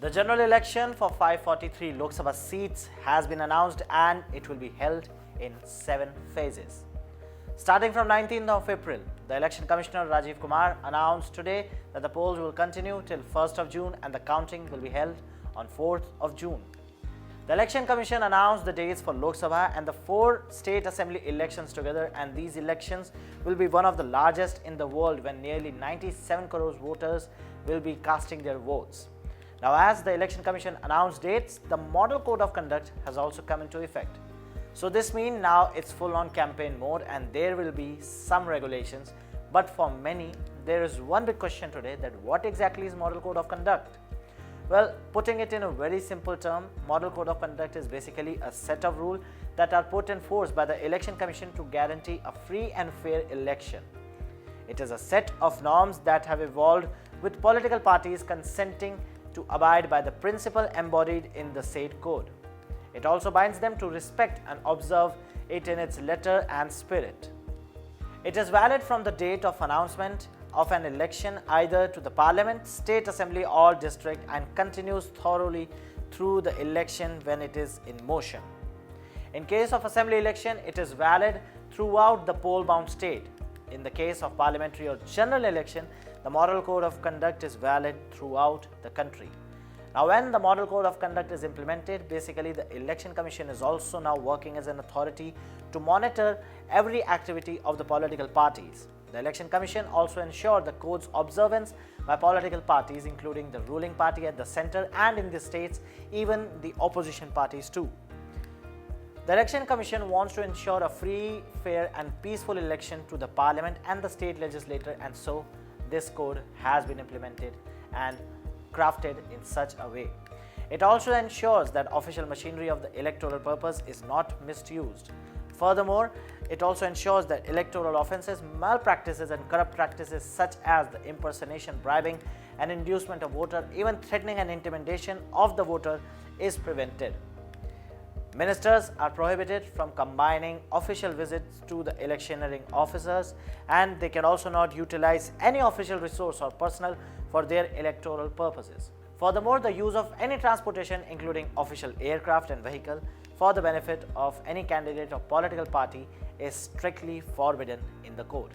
The general election for 543 Lok Sabha seats has been announced and it will be held in 7 phases. Starting from 19th of April, the Election Commissioner Rajiv Kumar announced today that the polls will continue till 1st of June and the counting will be held on 4th of June. The Election Commission announced the dates for Lok Sabha and the 4 state assembly elections together, and these elections will be one of the largest in the world when nearly 97 crore voters will be casting their votes. Now, as the Election Commission announced dates, the Model Code of Conduct has also come into effect. So this means now it's full-on campaign mode and there will be some regulations. But for many, there is one big question today, that what exactly is Model Code of Conduct? Well, putting it in a very simple term, Model Code of Conduct is basically a set of rules that are put in force by the Election Commission to guarantee a free and fair election. It is a set of norms that have evolved with political parties consenting to abide by the principle embodied in the said code. It also binds them to respect and observe it in its letter and spirit. It is valid from the date of announcement of an election either to the Parliament, State Assembly or District, and continues thoroughly through the election when it is in motion. In case of Assembly election, it is valid throughout the poll-bound state. In the case of Parliamentary or General election, the Model Code of Conduct is valid throughout the country. Now, when the Model Code of Conduct is implemented, basically the Election Commission is also now working as an authority to monitor every activity of the political parties. The Election Commission also ensures the code's observance by political parties, including the ruling party at the center and in the states, even the opposition parties too. The Election Commission wants to ensure a free, fair and peaceful election to the Parliament and the state legislature, and so this code has been implemented and crafted in such a way. It also ensures that official machinery of the electoral purpose is not misused. Furthermore, it also ensures that electoral offences, malpractices and corrupt practices such as the impersonation, bribing and inducement of voter, even threatening and intimidation of the voter is prevented. Ministers are prohibited from combining official visits to the electioneering officers, and they can also not utilize any official resource or personnel for their electoral purposes. Furthermore, the use of any transportation, including official aircraft and vehicle, for the benefit of any candidate or political party is strictly forbidden in the code.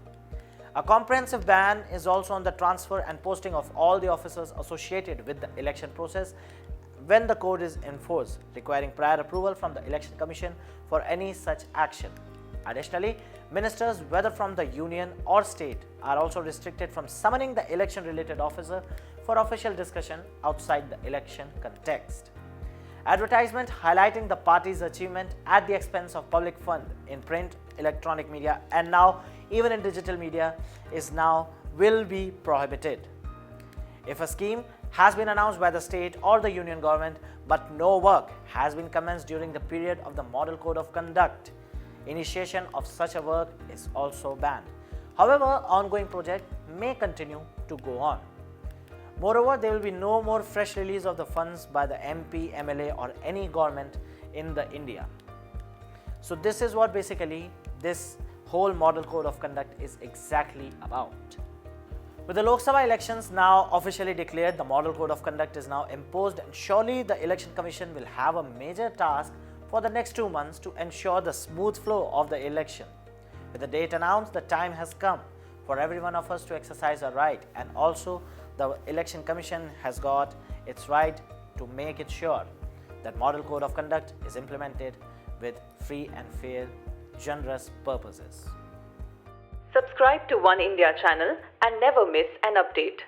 A comprehensive ban is also on the transfer and posting of all the officers associated with the election process when the code is enforced, requiring prior approval from the Election Commission for any such action. Additionally, ministers, whether from the union or state, are also restricted from summoning the election-related officer for official discussion outside the election context. Advertisement highlighting the party's achievement at the expense of public fund in print, electronic media and now even in digital media will be prohibited. If a scheme has been announced by the state or the union government but no work has been commenced during the period of the Model Code of Conduct, initiation of such a work is also banned. However, ongoing project may continue to go on. Moreover, there will be no more fresh release of the funds by the MP, MLA or any government in the India. So this is what basically this whole Model Code of Conduct is exactly about. With the Lok Sabha elections now officially declared, the Model Code of Conduct is now imposed, and surely the Election Commission will have a major task for the next 2 months to ensure the smooth flow of the election. With the date announced, the time has come for every one of us to exercise our right, and also the Election Commission has got its right to make it sure that Model Code of Conduct is implemented with free and fair, generous purposes. Subscribe to Oneindia channel and never miss an update.